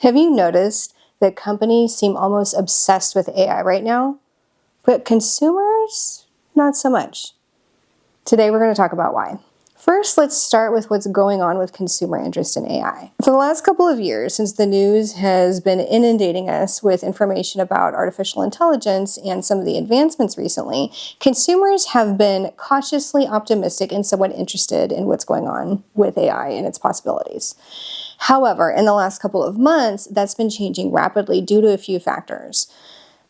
Have you noticed that companies seem almost obsessed with AI right now, but consumers, not so much? Today we're going to talk about why. First, let's start with what's going on with consumer interest in AI. For the last couple of years, since the news has been inundating us with information about artificial intelligence and some of the advancements recently, consumers have been cautiously optimistic and somewhat interested in what's going on with AI and its possibilities. However, in the last couple of months, that's been changing rapidly due to a few factors.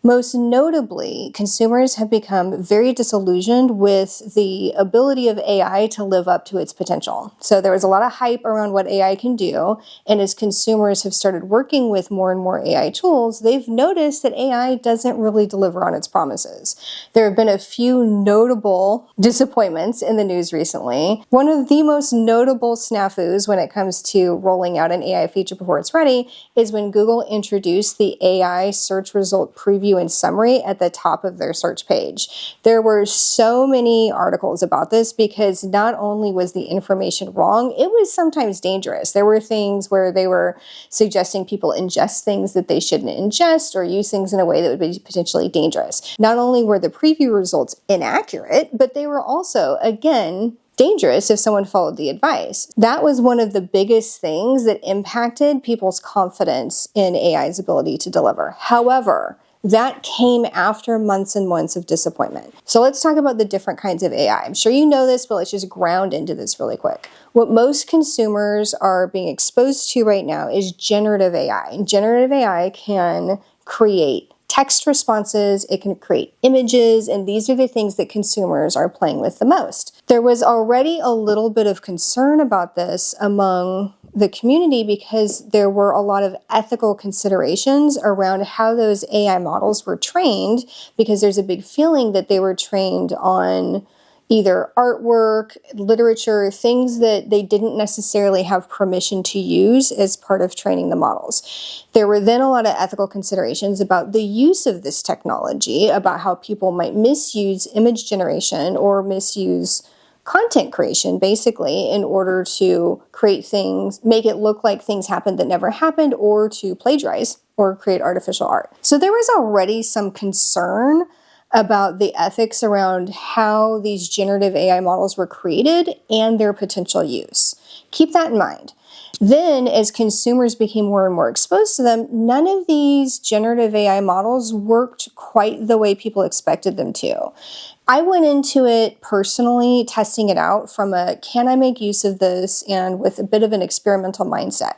Most notably, consumers have become very disillusioned with the ability of AI to live up to its potential. So there was a lot of hype around what AI can do, and as consumers have started working with more and more AI tools, they've noticed that AI doesn't really deliver on its promises. There have been a few notable disappointments in the news recently. One of the most notable snafus when it comes to rolling out an AI feature before it's ready is when Google introduced the AI search result preview and summary at the top of their search page. There were so many articles about this because not only was the information wrong, it was sometimes dangerous. There were things where they were suggesting people ingest things that they shouldn't ingest or use things in a way that would be potentially dangerous. Not only were the preview results inaccurate, but they were also, again, dangerous if someone followed the advice. That was one of the biggest things that impacted people's confidence in AI's ability to deliver. However, that came after months and months of disappointment. So let's talk about the different kinds of AI. I'm sure you know this, but let's just ground into this really quick. What most consumers are being exposed to right now is generative AI. And generative AI can create text responses, it can create images, and these are the things that consumers are playing with the most. There was already a little bit of concern about this among the community because there were a lot of ethical considerations around how those AI models were trained, because there's a big feeling that they were trained on either artwork, literature, things that they didn't necessarily have permission to use as part of training the models. There were then a lot of ethical considerations about the use of this technology, about how people might misuse image generation or misuse content creation, basically, in order to create things, make it look like things happened that never happened, or to plagiarize or create artificial art. So there was already some concern about the ethics around how these generative AI models were created and their potential use. Keep that in mind. Then, as consumers became more and more exposed to them, none of these generative AI models worked quite the way people expected them to. I went into it personally, testing it out from a, can I make use of this, and with a bit of an experimental mindset.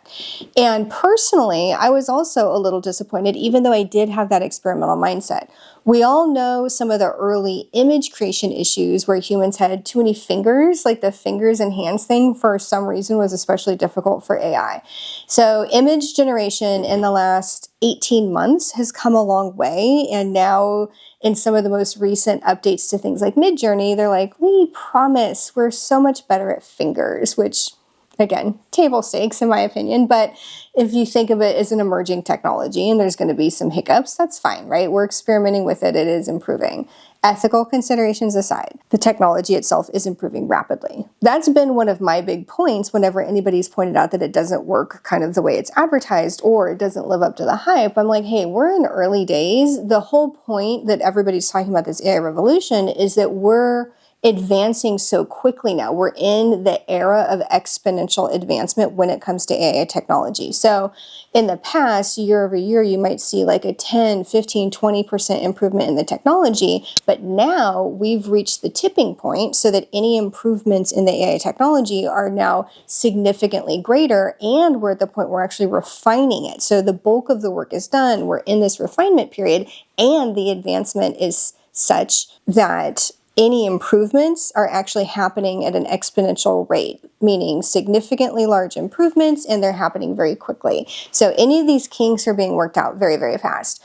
And personally, I was also a little disappointed, even though I did have that experimental mindset. We all know some of the early image creation issues where humans had too many fingers, like the fingers and hands thing for some reason was especially difficult for AI. So image generation in the last 18 months has come a long way, and now in some of the most recent updates to things like Midjourney, they're like, we promise we're so much better at fingers, which, again, table stakes in my opinion, but if you think of it as an emerging technology and there's going to be some hiccups, that's fine, right? We're experimenting with it, it is improving. Ethical considerations aside, the technology itself is improving rapidly. That's been one of my big points whenever anybody's pointed out that it doesn't work kind of the way it's advertised or it doesn't live up to the hype. I'm like, hey, we're in early days. The whole point that everybody's talking about this AI revolution is that we're advancing so quickly now. We're in the era of exponential advancement when it comes to AI technology. So in the past, year over year, you might see like a 10, 15, 20% improvement in the technology. But now we've reached the tipping point so that any improvements in the AI technology are now significantly greater. And we're at the point where we're actually refining it. So the bulk of the work is done. We're in this refinement period, and the advancement is such that any improvements are actually happening at an exponential rate, meaning significantly large improvements, and they're happening very quickly. So any of these kinks are being worked out very, very fast.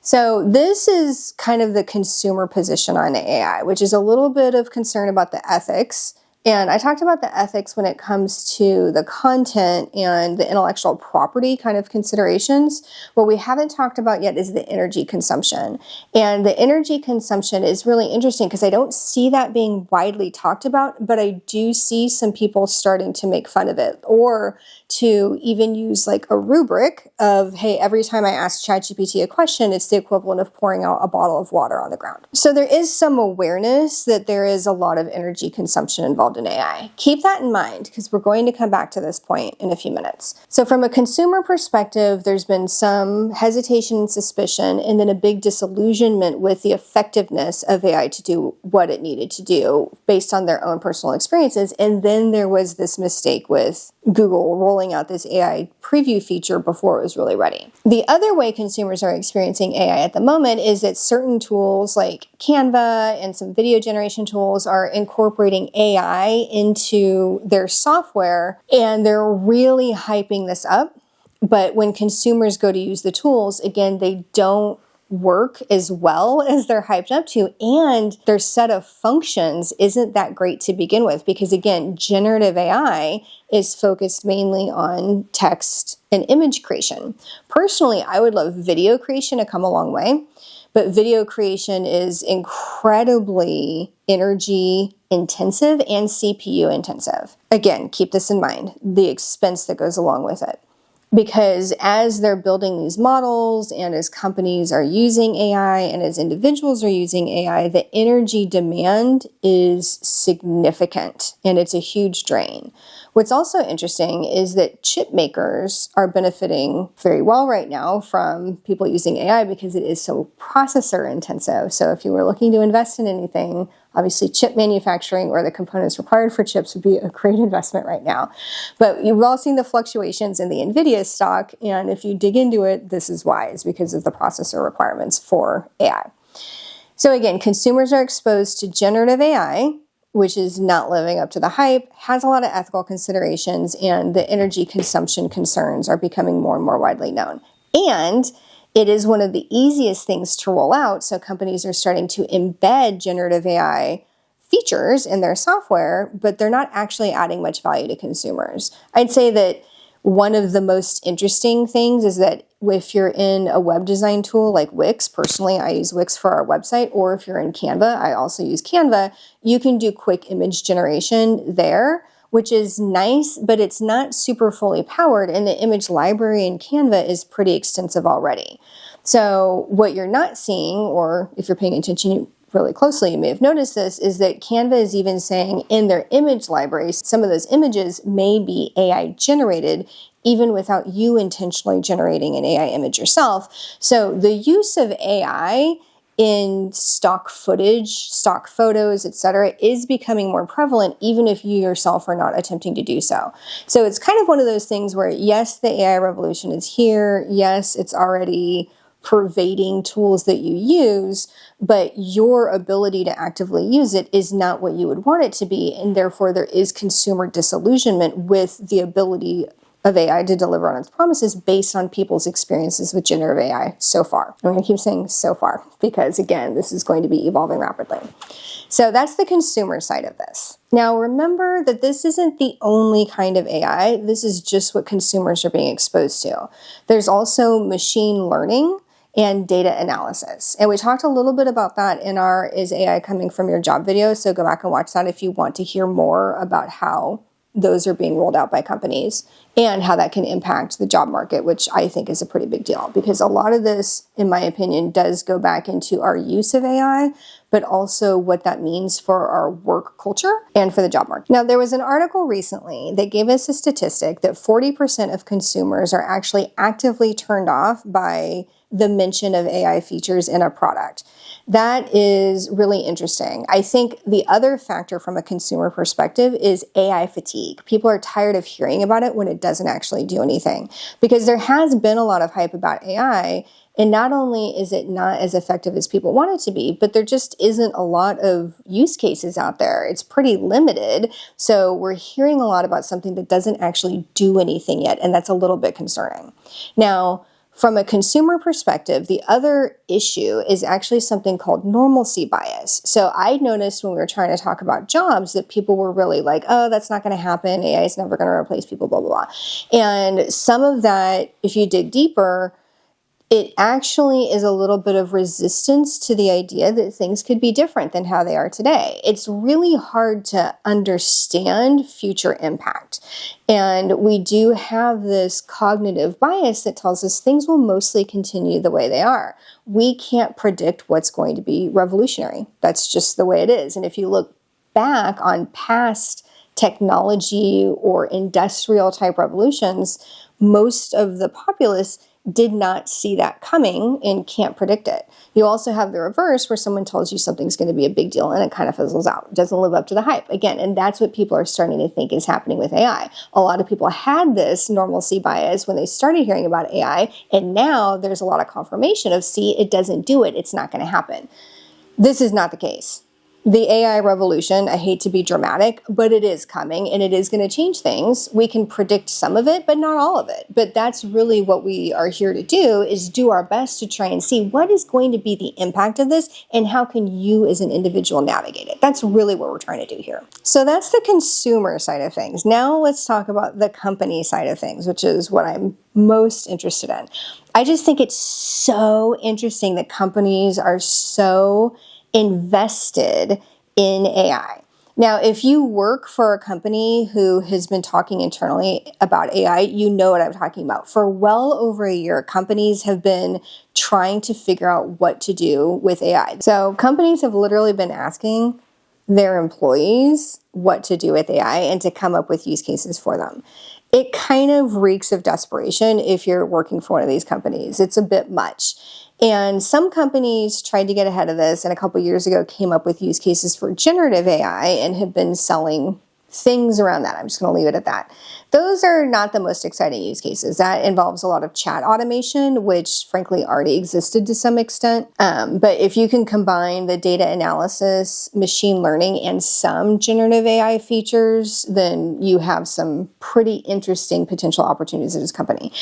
So this is kind of the consumer position on AI, which is a little bit of concern about the ethics And I talked about the ethics when it comes to the content and the intellectual property kind of considerations. What we haven't talked about yet is the energy consumption. And the energy consumption is really interesting because I don't see that being widely talked about, but I do see some people starting to make fun of it, or to even use like a rubric of, hey, every time I ask ChatGPT a question, it's the equivalent of pouring out a bottle of water on the ground. So there is some awareness that there is a lot of energy consumption involved in AI. Keep that in mind because we're going to come back to this point in a few minutes. So from a consumer perspective, there's been some hesitation and suspicion, and then a big disillusionment with the effectiveness of AI to do what it needed to do based on their own personal experiences. And then there was this mistake with Google rolling out this AI preview feature before it was really ready. The other way consumers are experiencing AI at the moment is that certain tools like Canva and some video generation tools are incorporating AI into their software, and they're really hyping this up. But when consumers go to use the tools, again, they don't work as well as they're hyped up to, and their set of functions isn't that great to begin with because, again, generative AI is focused mainly on text and image creation. Personally, I would love video creation to come a long way, but video creation is incredibly energy intensive and CPU intensive. Again, keep this in mind, the expense that goes along with it. Because as they're building these models and as companies are using AI and as individuals are using AI, the energy demand is significant and it's a huge drain. What's also interesting is that chip makers are benefiting very well right now from people using AI because it is so processor intensive. So if you were looking to invest in anything, obviously chip manufacturing or the components required for chips would be a great investment right now. But you've all seen the fluctuations in the NVIDIA stock, and if you dig into it, this is why. It's because of the processor requirements for AI. So again, consumers are exposed to generative AI, which is not living up to the hype, has a lot of ethical considerations, and the energy consumption concerns are becoming more and more widely known. And it is one of the easiest things to roll out, so companies are starting to embed generative AI features in their software, but they're not actually adding much value to consumers. I'd say that one of the most interesting things is that if you're in a web design tool like Wix, personally I use Wix for our website, or if you're in Canva, I also use Canva, you can do quick image generation there, which is nice, but it's not super fully powered, and the image library in Canva is pretty extensive already. So what you're not seeing, or if you're paying attention really closely, you may have noticed this, is that Canva is even saying in their image libraries, some of those images may be AI generated, even without you intentionally generating an AI image yourself. So the use of AI in stock footage, stock photos, etc., is becoming more prevalent, even if you yourself are not attempting to do so. So it's kind of one of those things where, yes, the AI revolution is here. Yes, it's already pervading tools that you use, but your ability to actively use it is not what you would want it to be, and therefore there is consumer disillusionment with the ability of AI to deliver on its promises based on people's experiences with generative AI so far. I'm going to keep saying so far because, again, this is going to be evolving rapidly. So that's the consumer side of this. Now, remember that this isn't the only kind of AI. This is just what consumers are being exposed to. There's also machine learning and data analysis. And we talked a little bit about that in our Is AI Coming From Your Job video, so go back and watch that if you want to hear more about how those are being rolled out by companies and how that can impact the job market, which I think is a pretty big deal because a lot of this, in my opinion, does go back into our use of AI, but also what that means for our work culture and for the job market. Now, there was an article recently that gave us a statistic that 40% of consumers are actually actively turned off by the mention of AI features in a product. That is really interesting. I think the other factor from a consumer perspective is AI fatigue. People are tired of hearing about it when it doesn't actually do anything because there has been a lot of hype about AI, and not only is it not as effective as people want it to be, but there just isn't a lot of use cases out there. It's pretty limited. So we're hearing a lot about something that doesn't actually do anything yet, and that's a little bit concerning. Now, From a consumer perspective, the other issue is actually something called normalcy bias. So I noticed when we were trying to talk about jobs that people were really like, oh, that's not going to happen. AI is never going to replace people, blah, blah, blah. And some of that, if you dig deeper, it actually is a little bit of resistance to the idea that things could be different than how they are today. It's really hard to understand future impact. And we do have this cognitive bias that tells us things will mostly continue the way they are. We can't predict what's going to be revolutionary. That's just the way it is. And if you look back on past technology or industrial type revolutions, most of the populace did not see that coming and can't predict it. You also have the reverse where someone tells you something's going to be a big deal and it kind of fizzles out. It doesn't live up to the hype. Again, and that's what people are starting to think is happening with AI. A lot of people had this normalcy bias when they started hearing about AI, and now there's a lot of confirmation of, see, it doesn't do it. It's not going to happen. This is not the case. The AI revolution, I hate to be dramatic, but it is coming and it is going to change things. We can predict some of it, but not all of it. But that's really what we are here to do, is do our best to try and see what is going to be the impact of this and how can you as an individual navigate it. That's really what we're trying to do here. So that's the consumer side of things. Now let's talk about the company side of things, which is what I'm most interested in. I just think it's so interesting that companies are so invested in AI. Now, if you work for a company who has been talking internally about AI, you know what I'm talking about. For well over a year, companies have been trying to figure out what to do with AI. So companies have literally been asking their employees what to do with AI and to come up with use cases for them. It kind of reeks of desperation if you're working for one of these companies. It's a bit much. And some companies tried to get ahead of this and a couple years ago came up with use cases for generative AI and have been selling things around that. I'm just going to leave it at that. Those are not the most exciting use cases. That involves a lot of chat automation, which frankly already existed to some extent. But if you can combine the data analysis, machine learning, and some generative AI features, then you have some pretty interesting potential opportunities at this company.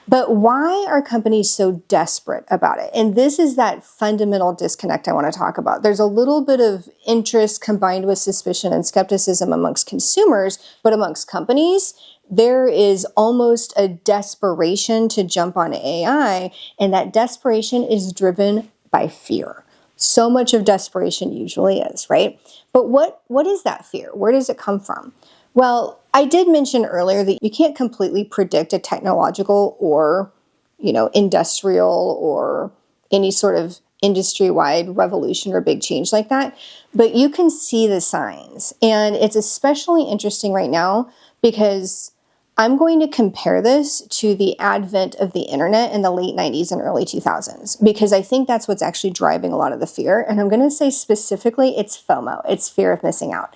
But why are companies so desperate about it? And this is that fundamental disconnect I want to talk about. There's a little bit of interest combined with suspicion and skepticism amongst consumers, but amongst companies, there is almost a desperation to jump on AI, and that desperation is driven by fear. So much of desperation usually is, right? But what is that fear? Where does it come from? Well, I did mention earlier that you can't completely predict a technological or, industrial or any sort of industry-wide revolution or big change like that, but you can see the signs. And it's especially interesting right now because I'm going to compare this to the advent of the internet in the late 90s and early 2000s, because I think that's what's actually driving a lot of the fear. And I'm going to say specifically, it's FOMO. It's fear of missing out.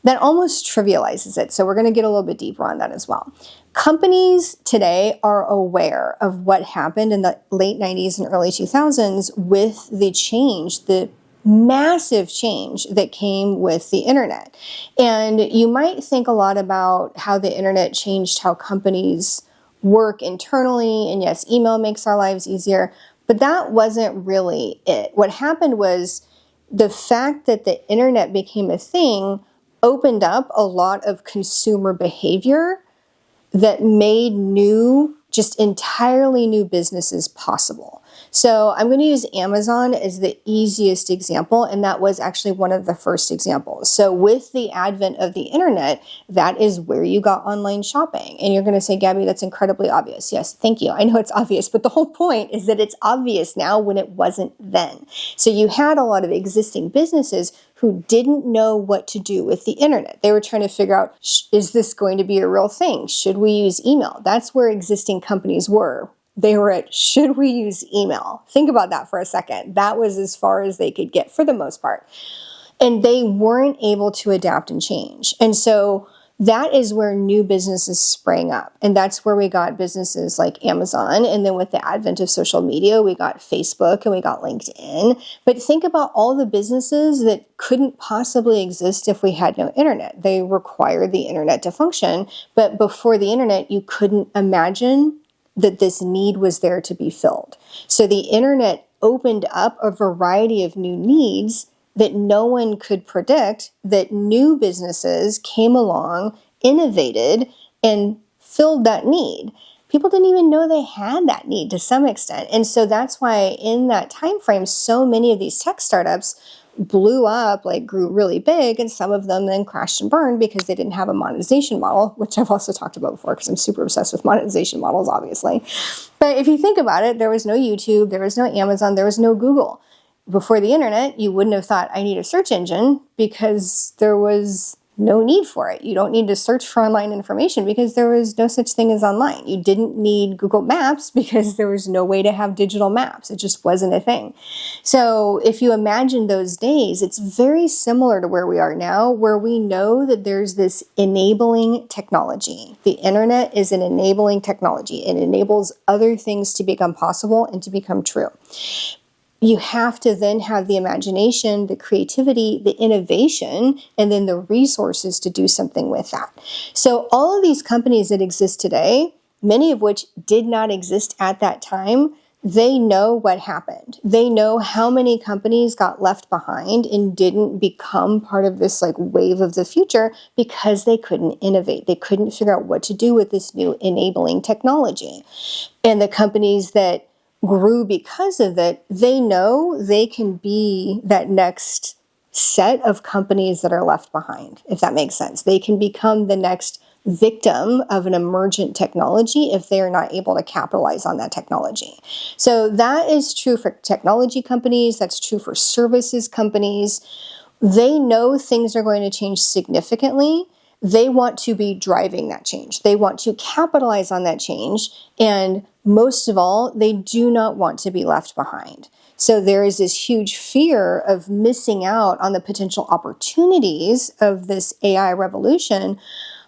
That almost trivializes it. So we're going to get a little bit deeper on that as well. Companies today are aware of what happened in the late 90s and early 2000s with the change, the massive change that came with the internet. And you might think a lot about how the internet changed how companies work internally. And yes, email makes our lives easier, but that wasn't really it. What happened was the fact that the internet became a thing opened up a lot of consumer behavior that made just entirely new businesses possible. So I'm going to use Amazon as the easiest example, and that was actually one of the first examples. So with the advent of the internet, that is where you got online shopping. And you're going to say, Gabby, that's incredibly obvious. Yes, thank you. I know it's obvious, but the whole point is that it's obvious now when it wasn't then. So you had a lot of existing businesses who didn't know what to do with the internet. They were trying to figure out, is this going to be a real thing? Should we use email? That's where existing companies were. They were at, should we use email? Think about that for a second. That was as far as they could get for the most part. And they weren't able to adapt and change. And so that is where new businesses sprang up. And that's where we got businesses like Amazon. And then with the advent of social media, we got Facebook and we got LinkedIn. But think about all the businesses that couldn't possibly exist if we had no internet. They required the internet to function. But before the internet, you couldn't imagine that this need was there to be filled. So the internet opened up a variety of new needs that no one could predict, that new businesses came along, innovated, and filled that need. People didn't even know they had that need to some extent. And so that's why in that time frame, so many of these tech startups blew up, like grew really big, and some of them then crashed and burned because they didn't have a monetization model, which I've also talked about before because I'm super obsessed with monetization models, obviously. But if you think about it, there was no YouTube, there was no Amazon, there was no Google. Before the internet, you wouldn't have thought, I need a search engine, because there was no need for it. You don't need to search for online information because there was no such thing as online. You didn't need Google Maps because there was no way to have digital maps. It just wasn't a thing. So if you imagine those days, it's very similar to where we are now, where we know that there's this enabling technology. The internet is an enabling technology. It enables other things to become possible and to become true. You have to then have the imagination, the creativity, the innovation, and then the resources to do something with that. So all of these companies that exist today, many of which did not exist at that time, they know what happened. They know how many companies got left behind and didn't become part of this like wave of the future because they couldn't innovate. They couldn't figure out what to do with this new enabling technology. And the companies that grew because of it, they know they can be that next set of companies that are left behind, if that makes sense. They can become the next victim of an emergent technology if they are not able to capitalize on that technology. So that is true for technology companies. That's true for services companies. They know things are going to change significantly. They want to be driving that change. They want to capitalize on that change. And most of all, they do not want to be left behind. So there is this huge fear of missing out on the potential opportunities of this AI revolution.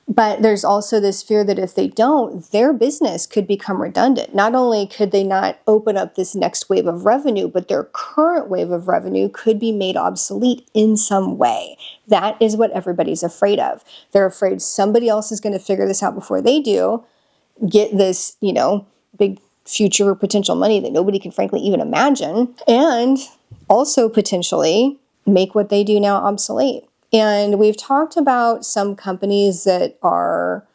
But there's also this fear that if they don't, their business could become redundant. Not only could they not open up this next wave of revenue, but their current wave of revenue could be made obsolete in some way. That is what everybody's afraid of. They're afraid somebody else is going to figure this out before they do, get this, big future potential money that nobody can frankly even imagine, and also potentially make what they do now obsolete. And we've talked about some companies that are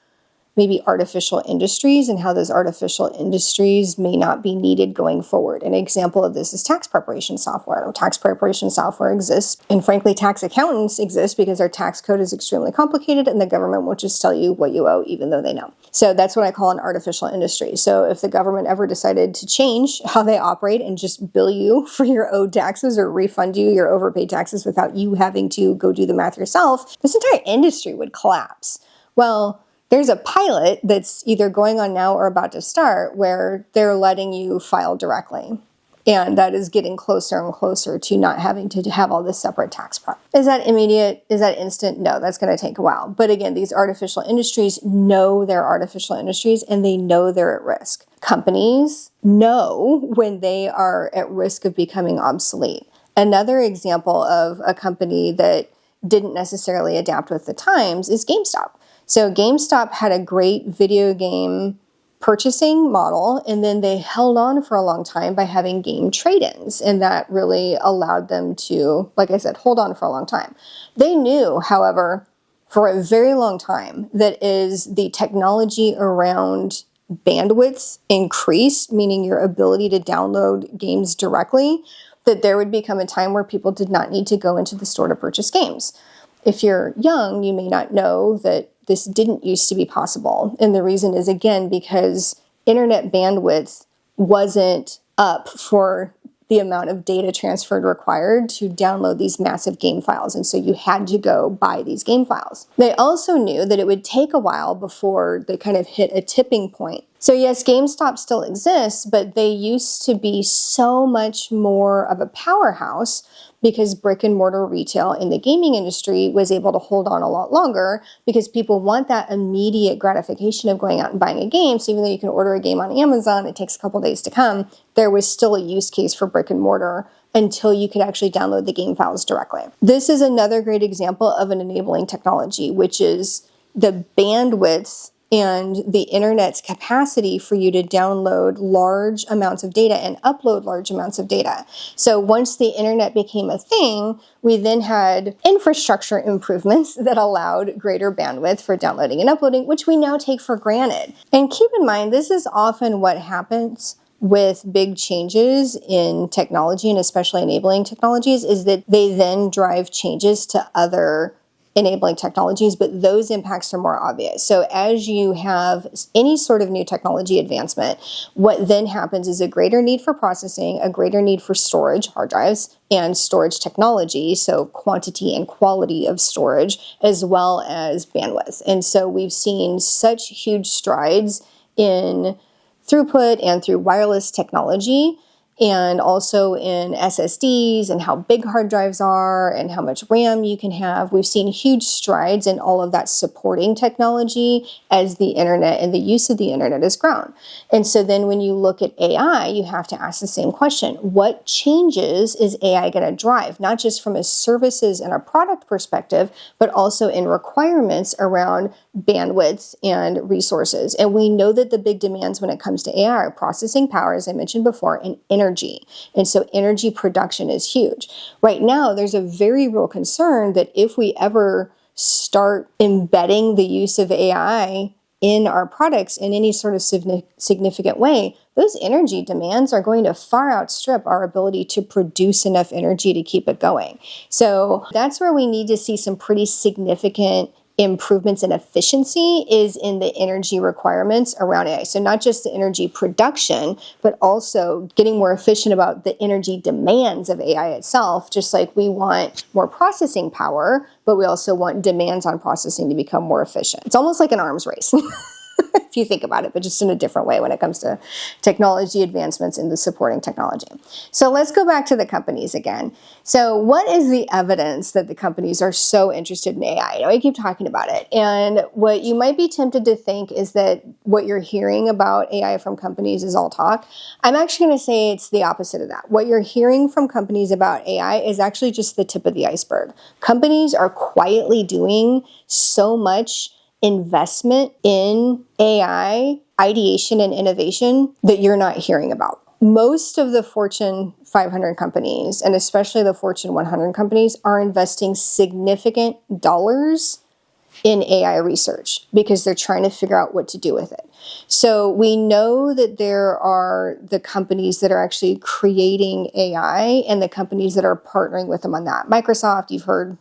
maybe artificial industries and how those artificial industries may not be needed going forward. An example of this is tax preparation software. Tax preparation software exists, and frankly, tax accountants exist because our tax code is extremely complicated and the government will just tell you what you owe even though they know. So that's what I call an artificial industry. So if the government ever decided to change how they operate and just bill you for your owed taxes or refund you your overpaid taxes without you having to go do the math yourself, this entire industry would collapse. Well, there's a pilot that's either going on now or about to start where they're letting you file directly. And that is getting closer and closer to not having to have all this separate tax prep. Is that immediate? Is that instant? No, that's going to take a while. But again, these artificial industries know they're artificial industries and they know they're at risk. Companies know when they are at risk of becoming obsolete. Another example of a company that didn't necessarily adapt with the times is GameStop. So GameStop had a great video game purchasing model, and then they held on for a long time by having game trade-ins, and that really allowed them to, like I said, hold on for a long time. They knew, however, for a very long time that as the technology around bandwidth increased, meaning your ability to download games directly, that there would become a time where people did not need to go into the store to purchase games. If you're young, you may not know that this didn't used to be possible. And the reason is, again, because internet bandwidth wasn't up for the amount of data transferred required to download these massive game files. And so you had to go buy these game files. They also knew that it would take a while before they kind of hit a tipping point. So yes, GameStop still exists, but they used to be so much more of a powerhouse because brick and mortar retail in the gaming industry was able to hold on a lot longer because people want that immediate gratification of going out and buying a game. So even though you can order a game on Amazon, it takes a couple days to come, there was still a use case for brick and mortar until you could actually download the game files directly. This is another great example of an enabling technology, which is the bandwidth and the internet's capacity for you to download large amounts of data and upload large amounts of data. So once the internet became a thing, we then had infrastructure improvements that allowed greater bandwidth for downloading and uploading, which we now take for granted. And keep in mind, this is often what happens with big changes in technology, and especially enabling technologies, is that they then drive changes to other enabling technologies, but those impacts are more obvious. So as you have any sort of new technology advancement, what then happens is a greater need for processing, a greater need for storage, hard drives, and storage technology, so quantity and quality of storage, as well as bandwidth. And so we've seen such huge strides in throughput and through wireless technology, and also in SSDs and how big hard drives are and how much RAM you can have. We've seen huge strides in all of that supporting technology as the internet and the use of the internet has grown. And so then when you look at AI, you have to ask the same question. What changes is AI going to drive? Not just from a services and a product perspective, but also in requirements around bandwidth and resources. And we know that the big demands when it comes to AI are processing power, as I mentioned before, and energy. And so energy production is huge. Right now, there's a very real concern that if we ever start embedding the use of AI in our products in any sort of significant way, those energy demands are going to far outstrip our ability to produce enough energy to keep it going. So that's where we need to see some pretty significant improvements in efficiency, is in the energy requirements around AI. So not just the energy production, but also getting more efficient about the energy demands of AI itself, just like we want more processing power, but we also want demands on processing to become more efficient. It's almost like an arms race. If you think about it, but just in a different way when it comes to technology advancements in the supporting technology. So let's go back to the companies again. So what is the evidence that the companies are so interested in AI? I keep talking about it. And what you might be tempted to think is that what you're hearing about AI from companies is all talk. I'm actually going to say it's the opposite of that. What you're hearing from companies about AI is actually just the tip of the iceberg. Companies are quietly doing so much investment in AI, ideation, and innovation that you're not hearing about. Most of the Fortune 500 companies, and especially the Fortune 100 companies, are investing significant dollars in AI research because they're trying to figure out what to do with it. So we know that there are the companies that are actually creating AI and the companies that are partnering with them on that. Microsoft, you've heard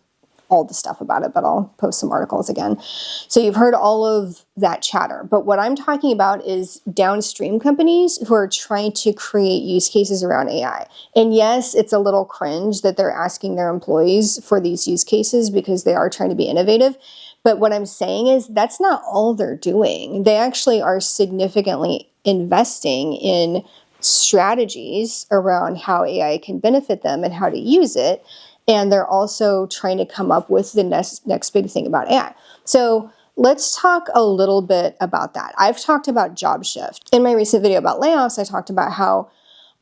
all the stuff about it, but I'll post some articles again. So you've heard all of that chatter. But what I'm talking about is downstream companies who are trying to create use cases around AI. And yes, it's a little cringe that they're asking their employees for these use cases because they are trying to be innovative. But what I'm saying is that's not all they're doing. They actually are significantly investing in strategies around how AI can benefit them and how to use it. And they're also trying to come up with the next big thing about AI. So let's talk a little bit about that. I've talked about job shift. In my recent video about layoffs, I talked about how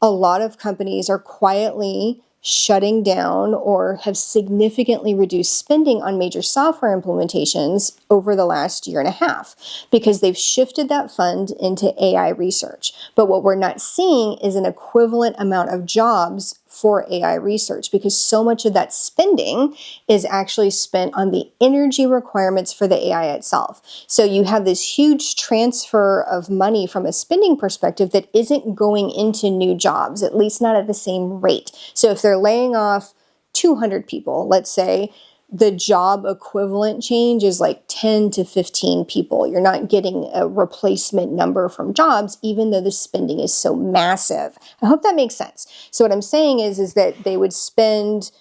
a lot of companies are quietly shutting down or have significantly reduced spending on major software implementations over the last year and a half because they've shifted that fund into AI research. But what we're not seeing is an equivalent amount of jobs for AI research because so much of that spending is actually spent on the energy requirements for the AI itself. So you have this huge transfer of money from a spending perspective that isn't going into new jobs, at least not at the same rate. So if they're laying off 200 people, let's say, the job equivalent change is like 10 to 15 people. You're not getting a replacement number from jobs, even though the spending is so massive. I hope that makes sense. So what I'm saying is that they would spend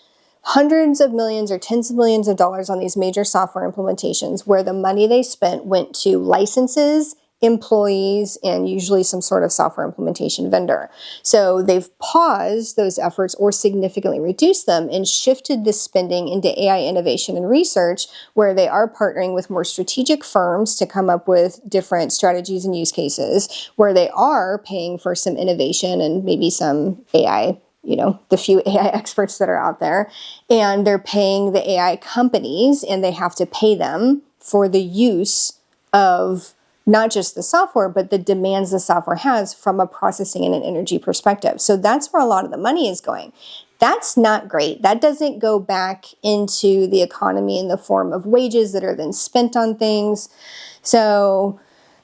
hundreds of millions or tens of millions of dollars on these major software implementations where the money they spent went to licenses, employees, and usually some sort of software implementation vendor. So they've paused those efforts or significantly reduced them and shifted the spending into AI innovation and research, where they are partnering with more strategic firms to come up with different strategies and use cases, where they are paying for some innovation and maybe some AI, the few AI experts that are out there, and they're paying the AI companies and they have to pay them for the use of not just the software, but the demands the software has from a processing and an energy perspective. So that's where a lot of the money is going. That's not great. That doesn't go back into the economy in the form of wages that are then spent on things. So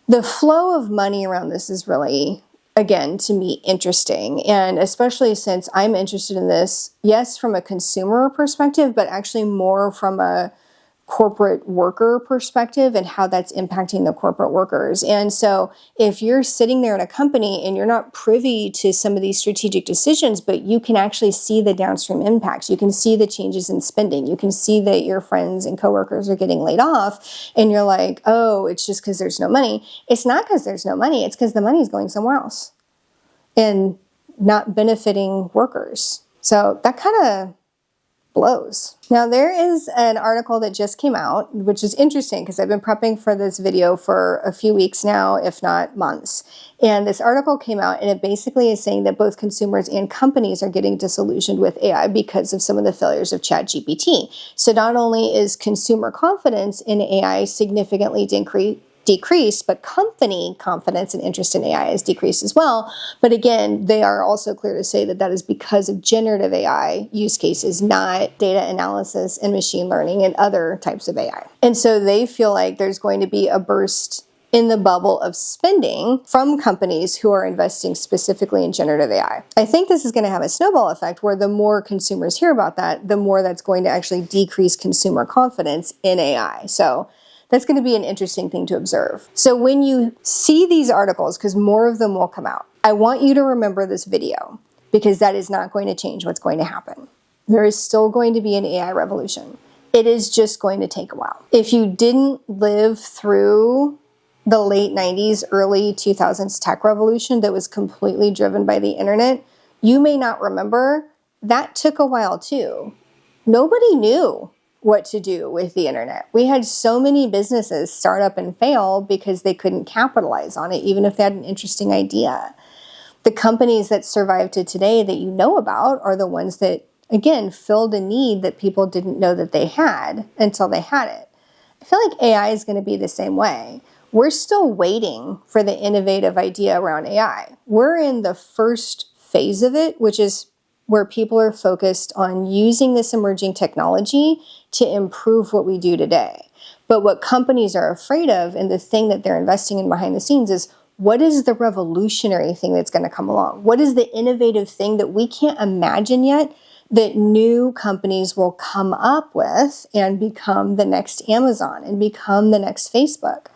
the flow of money around this is really, again, to me, interesting. And especially since I'm interested in this, yes, from a consumer perspective, but actually more from a corporate worker perspective and how that's impacting the corporate workers. And so if you're sitting there in a company and you're not privy to some of these strategic decisions, but you can actually see the downstream impacts, you can see the changes in spending, you can see that your friends and coworkers are getting laid off, and you're like, oh, it's just because there's no money. It's not because there's no money. It's because the money is going somewhere else and not benefiting workers. So that kind of blows. Now, there is an article that just came out, which is interesting because I've been prepping for this video for a few weeks now, if not months. And this article came out and it basically is saying that both consumers and companies are getting disillusioned with AI because of some of the failures of ChatGPT. So not only is consumer confidence in AI significantly decreased, but company confidence and interest in AI has decreased as well. But again, they are also clear to say that that is because of generative AI use cases, not data analysis and machine learning and other types of AI. And so they feel like there's going to be a burst in the bubble of spending from companies who are investing specifically in generative AI. I think this is going to have a snowball effect where the more consumers hear about that, the more that's going to actually decrease consumer confidence in AI. So that's going to be an interesting thing to observe. So when you see these articles, because more of them will come out, I want you to remember this video because that is not going to change what's going to happen. There is still going to be an AI revolution. It is just going to take a while. If you didn't live through the late 90s, early 2000s tech revolution that was completely driven by the internet, you may not remember that took a while too. Nobody knew what to do with the internet. We had so many businesses start up and fail because they couldn't capitalize on it, even if they had an interesting idea. The companies that survive to today that you know about are the ones that, again, filled a need that people didn't know that they had until they had it. I feel like AI is going to be the same way. We're still waiting for the innovative idea around AI. We're in the first phase of it, which is where people are focused on using this emerging technology to improve what we do today. But what companies are afraid of, and the thing that they're investing in behind the scenes, is what is the revolutionary thing that's going to come along? What is the innovative thing that we can't imagine yet that new companies will come up with and become the next Amazon and become the next Facebook,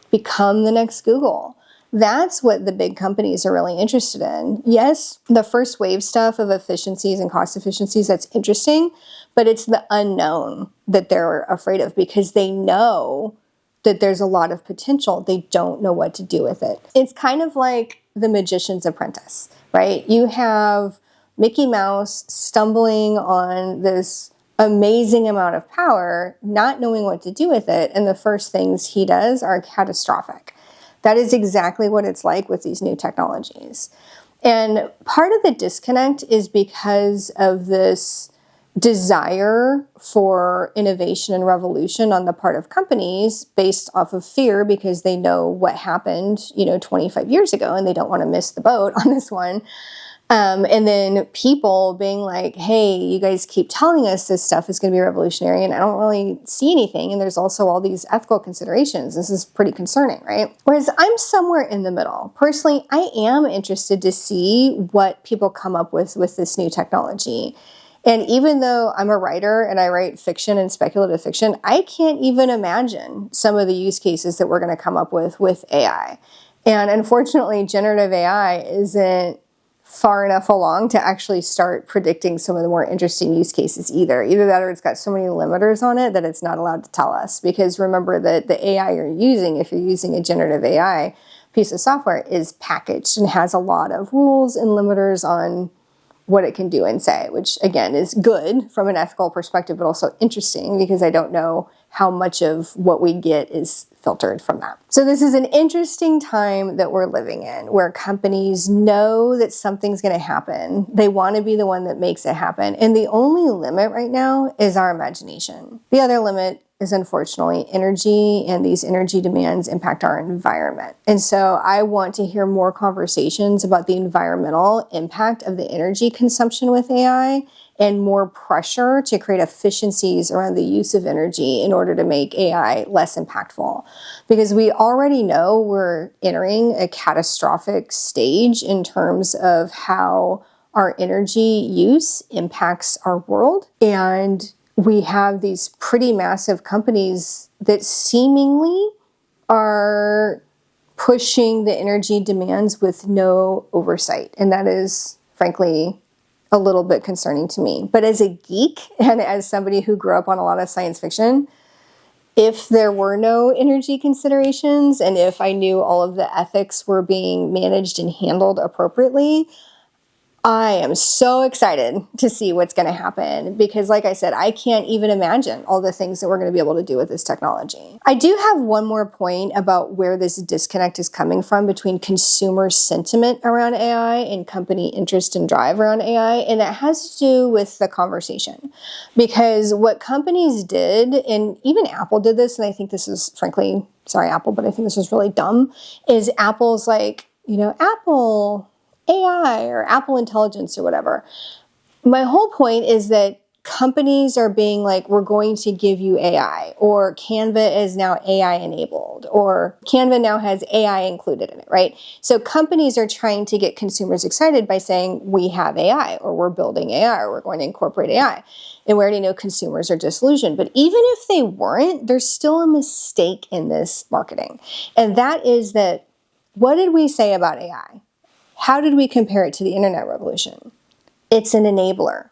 become the next Google? That's what the big companies are really interested in. Yes, the first wave stuff of efficiencies and cost efficiencies, that's interesting, but it's the unknown that they're afraid of because they know that there's a lot of potential. They don't know what to do with it. It's kind of like the Magician's Apprentice, right? You have Mickey Mouse stumbling on this amazing amount of power, not knowing what to do with it, and the first things he does are catastrophic. That is exactly what it's like with these new technologies. And part of the disconnect is because of this desire for innovation and revolution on the part of companies based off of fear because they know what happened, 25 years ago and they don't want to miss the boat on this one. And then people being like, hey, you guys keep telling us this stuff is going to be revolutionary and I don't really see anything. And there's also all these ethical considerations. This is pretty concerning, right? Whereas I'm somewhere in the middle. Personally, I am interested to see what people come up with this new technology. And even though I'm a writer and I write fiction and speculative fiction, I can't even imagine some of the use cases that we're going to come up with AI. And unfortunately, generative AI isn't far enough along to actually start predicting some of the more interesting use cases either. Either that or it's got so many limiters on it that it's not allowed to tell us. Because remember that the AI you're using, if you're using a generative AI piece of software, is packaged and has a lot of rules and limiters on what it can do and say, which again is good from an ethical perspective, but also interesting because I don't know how much of what we get is filtered from that. So this is an interesting time that we're living in where companies know that something's going to happen. They want to be the one that makes it happen. And the only limit right now is our imagination. The other limit is unfortunately energy, and these energy demands impact our environment. And so I want to hear more conversations about the environmental impact of the energy consumption with AI, and more pressure to create efficiencies around the use of energy in order to make AI less impactful. Because we already know we're entering a catastrophic stage in terms of how our energy use impacts our world. And we have these pretty massive companies that seemingly are pushing the energy demands with no oversight. And that is, frankly, a little bit concerning to me. But as a geek and as somebody who grew up on a lot of science fiction, if there were no energy considerations and if I knew all of the ethics were being managed and handled appropriately, I am so excited to see what's going to happen because, like I said, I can't even imagine all the things that we're going to be able to do with this technology. I do have one more point about where this disconnect is coming from between consumer sentiment around AI and company interest and drive around AI, and it has to do with the conversation. Because what companies did, and even Apple did this, and I think this is, frankly, sorry, Apple, but I think this is really dumb, is Apple's like, Apple AI or Apple Intelligence or whatever. My whole point is that companies are being like, we're going to give you AI, or Canva is now AI enabled, or Canva now has AI included in it, right? So companies are trying to get consumers excited by saying, we have AI, or we're building AI, or we're going to incorporate AI. And we already know consumers are disillusioned. But even if they weren't, there's still a mistake in this marketing. And that is that, what did we say about AI? How did we compare it to the internet revolution? It's an enabler.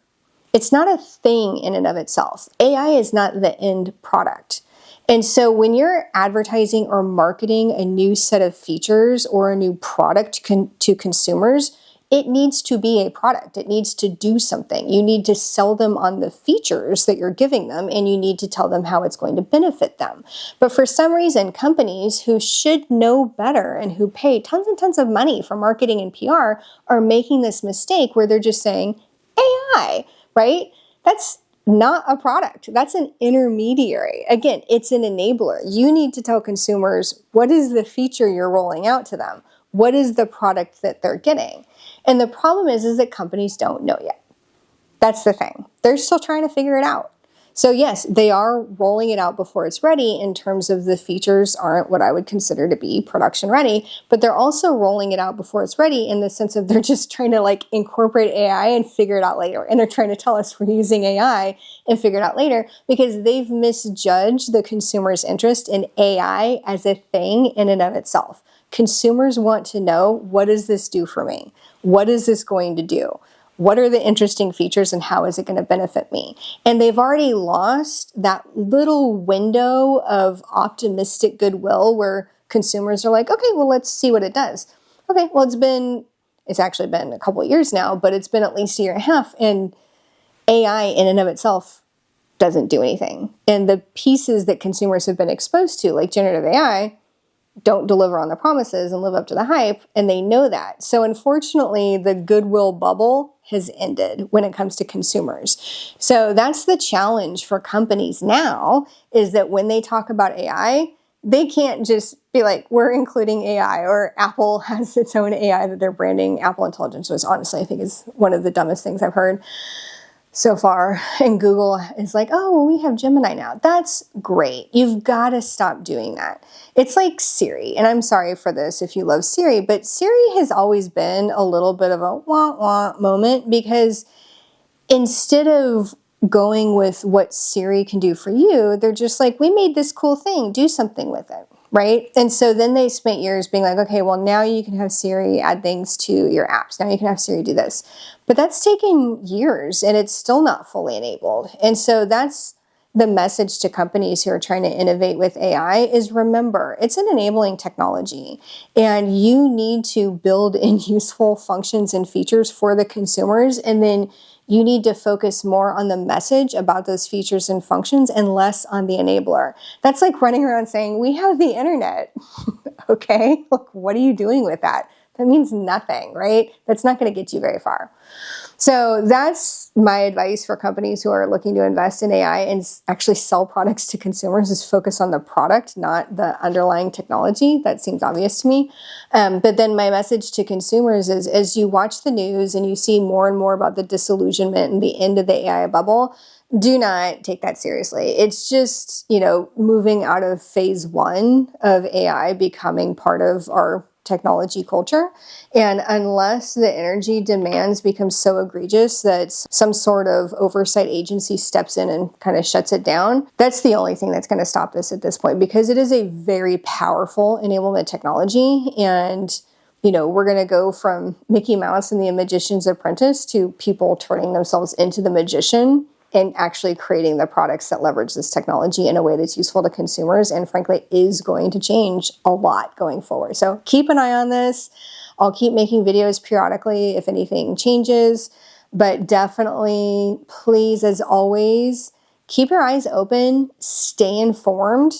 It's not a thing in and of itself. AI is not the end product. And so when you're advertising or marketing a new set of features or a new product to consumers, it needs to be a product. It needs to do something. You need to sell them on the features that you're giving them, and you need to tell them how it's going to benefit them. But for some reason, companies who should know better and who pay tons and tons of money for marketing and PR are making this mistake where they're just saying AI, right? That's not a product. That's an intermediary. Again, it's an enabler. You need to tell consumers what is the feature you're rolling out to them. What is the product that they're getting? And the problem is that companies don't know yet. That's the thing. They're still trying to figure it out. So yes, they are rolling it out before it's ready in terms of the features aren't what I would consider to be production ready, but they're also rolling it out before it's ready in the sense of they're just trying to incorporate AI and figure it out later. And they're trying to tell us we're using AI and figure it out later because they've misjudged the consumer's interest in AI as a thing in and of itself. Consumers want to know, what does this do for me? What is this going to do? What are the interesting features and how is it going to benefit me? And they've already lost that little window of optimistic goodwill where consumers are like, okay, well, let's see what it does. Okay, well, it's actually been a couple of years now, but it's been at least a year and a half, and AI in and of itself doesn't do anything. And the pieces that consumers have been exposed to, like generative AI, don't deliver on the promises and live up to the hype, and they know that. So unfortunately, the goodwill bubble has ended when it comes to consumers. So that's the challenge for companies now, is that when they talk about AI, they can't just be like, we're including AI, or Apple has its own AI that they're branding Apple Intelligence, which honestly I think is one of the dumbest things I've heard so far. And Google is like, oh, well, we have Gemini now. That's great. You've got to stop doing that. It's like Siri, and I'm sorry for this if you love Siri, but Siri has always been a little bit of a wah-wah moment, because instead of going with what Siri can do for you, they're just like, we made this cool thing, do something with it, right? And so then they spent years being like, okay, well, now you can have Siri add things to your apps. Now you can have Siri do this. But that's taken years, and it's still not fully enabled. And so that's the message to companies who are trying to innovate with AI is, remember, it's an enabling technology, and you need to build in useful functions and features for the consumers, and then you need to focus more on the message about those features and functions and less on the enabler. That's like running around saying, we have the internet. Okay, look, what are you doing with that? That means nothing, right? That's not going to get you very far. So that's my advice for companies who are looking to invest in AI and actually sell products to consumers, is focus on the product, not the underlying technology. That seems obvious to me. But then my message to consumers is, as you watch the news and you see more and more about the disillusionment and the end of the AI bubble, do not take that seriously. It's just, moving out of phase one of AI becoming part of our technology culture. And unless the energy demands become so egregious that some sort of oversight agency steps in and kind of shuts it down, that's the only thing that's going to stop this at this point, because it is a very powerful enablement technology. And we're going to go from Mickey Mouse and the Magician's Apprentice to people turning themselves into the magician and actually creating the products that leverage this technology in a way that's useful to consumers, and frankly is going to change a lot going forward. So keep an eye on this. I'll keep making videos periodically if anything changes, but definitely, please, as always, keep your eyes open, stay informed,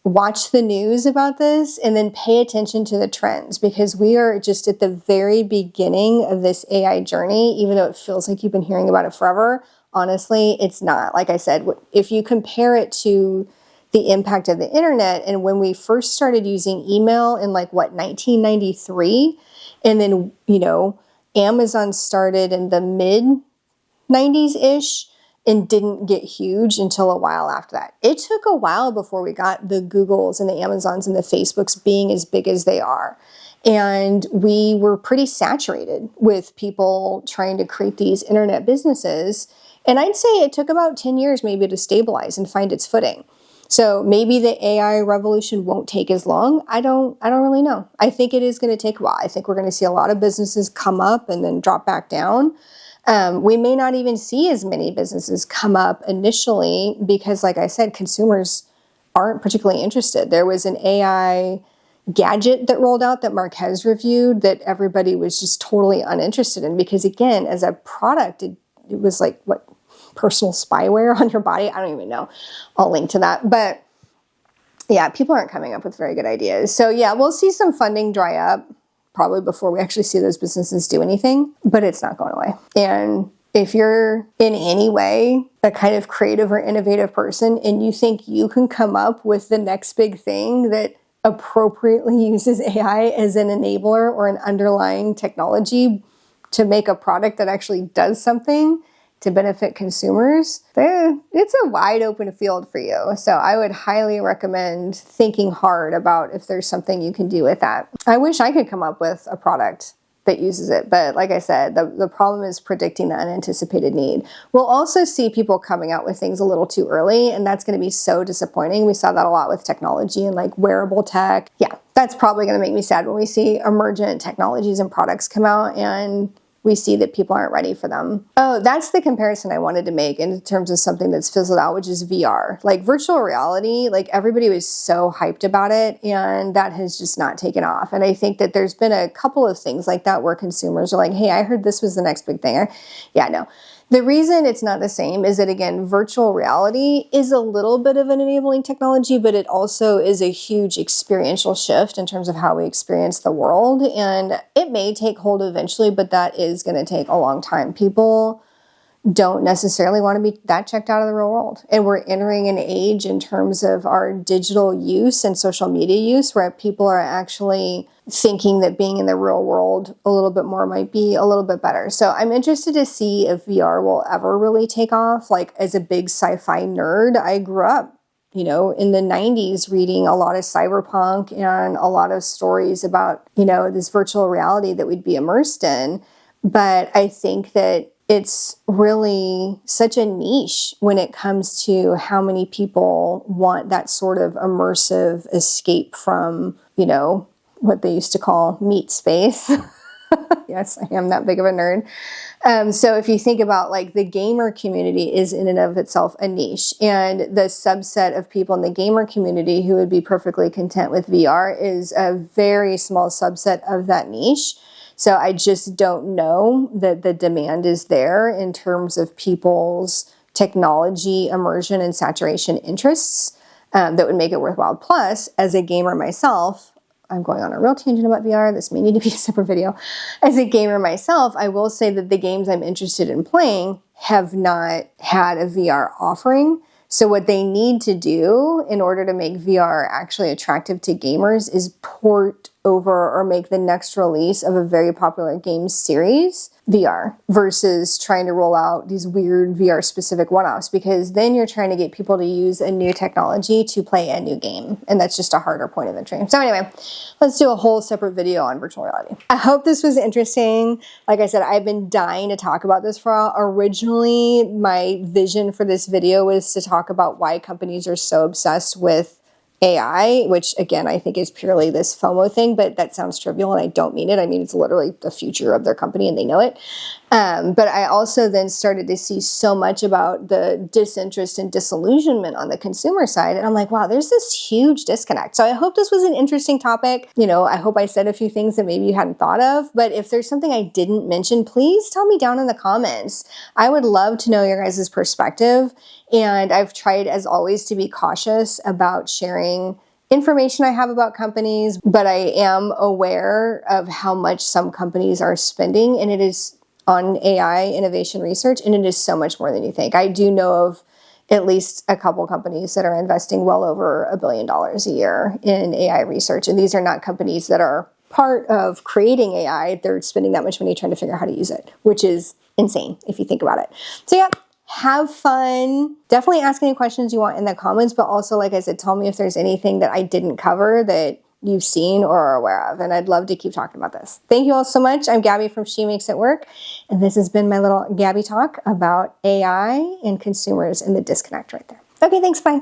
watch the news about this, and then pay attention to the trends, because we are just at the very beginning of this AI journey. Even though it feels like you've been hearing about it forever, honestly, it's not. Like I said, if you compare it to the impact of the internet, and when we first started using email in 1993, and then, Amazon started in the mid 90s-ish and didn't get huge until a while after that. It took a while before we got the Googles and the Amazons and the Facebooks being as big as they are. And we were pretty saturated with people trying to create these internet businesses. And I'd say it took about 10 years maybe to stabilize and find its footing. So maybe the AI revolution won't take as long. I don't really know. I think it is going to take a while. I think we're going to see a lot of businesses come up and then drop back down. We may not even see as many businesses come up initially because, like I said, consumers aren't particularly interested. There was an AI gadget that rolled out that Marquez reviewed that everybody was just totally uninterested in, because, again, as a product, it was like, personal spyware on your body? I don't even know. I'll link to that. But yeah, people aren't coming up with very good ideas. So yeah, we'll see some funding dry up probably before we actually see those businesses do anything, but it's not going away. And if you're in any way a kind of creative or innovative person and you think you can come up with the next big thing that appropriately uses AI as an enabler or an underlying technology to make a product that actually does something to benefit consumers, it's a wide open field for you. So I would highly recommend thinking hard about if there's something you can do with that. I wish I could come up with a product that uses it, but like I said, the problem is predicting the unanticipated need. We'll also see people coming out with things a little too early, and that's going to be so disappointing. We saw that a lot with technology and wearable tech. Yeah, that's probably going to make me sad when we see emergent technologies and products come out and we see that people aren't ready for them. Oh, that's the comparison I wanted to make in terms of something that's fizzled out, which is VR. Virtual reality, everybody was so hyped about it, and that has just not taken off. And I think that there's been a couple of things like that where consumers are like, hey, I heard this was the next big thing. Yeah, no. The reason it's not the same is that, again, virtual reality is a little bit of an enabling technology, but it also is a huge experiential shift in terms of how we experience the world. And it may take hold eventually, but that is going to take a long time. People don't necessarily want to be that checked out of the real world. And we're entering an age in terms of our digital use and social media use where people are actually thinking that being in the real world a little bit more might be a little bit better. So I'm interested to see if VR will ever really take off. As a big sci-fi nerd, I grew up, in the 90s reading a lot of cyberpunk and a lot of stories about, this virtual reality that we'd be immersed in. But I think that it's really such a niche when it comes to how many people want that sort of immersive escape from, what they used to call meat space. Yes, I am that big of a nerd. So if you think about the gamer community is in and of itself a niche, and the subset of people in the gamer community who would be perfectly content with VR is a very small subset of that niche. So I just don't know that the demand is there in terms of people's technology immersion and saturation interests that would make it worthwhile. Plus, as a gamer myself, I'm going on a real tangent about VR. This may need to be a separate video. As a gamer myself, I will say that the games I'm interested in playing have not had a VR offering. So what they need to do in order to make VR actually attractive to gamers is port over or make the next release of a very popular game series VR versus trying to roll out these weird VR specific one-offs, because then you're trying to get people to use a new technology to play a new game, and that's just a harder point of entry. So anyway, let's do a whole separate video on virtual reality. I hope this was interesting. Like I said, I've been dying to talk about this for a while. Originally, my vision for this video was to talk about why companies are so obsessed with AI, which again, I think is purely this FOMO thing, but that sounds trivial and I don't mean it. I mean, it's literally the future of their company and they know it. But I also then started to see so much about the disinterest and disillusionment on the consumer side. And I'm like, wow, there's this huge disconnect. So I hope this was an interesting topic. You know, I hope I said a few things that maybe you hadn't thought of, but if there's something I didn't mention, please tell me down in the comments. I would love to know your guys' perspective. And I've tried, as always, to be cautious about sharing information I have about companies, but I am aware of how much some companies are spending, and it is on AI innovation research, and it is so much more than you think. I do know of at least a couple companies that are investing well over $1 billion a year in AI research, and these are not companies that are part of creating AI. They're spending that much money trying to figure out how to use it, which is insane if you think about it. So yeah, have fun. Definitely ask any questions you want in the comments, but also, like I said, tell me if there's anything that I didn't cover that you've seen or are aware of, and I'd love to keep talking about this. Thank you all so much. I'm Gabby from She Makes It Work, and this has been my little Gabby talk about AI and consumers and the disconnect right there. Okay, thanks, bye.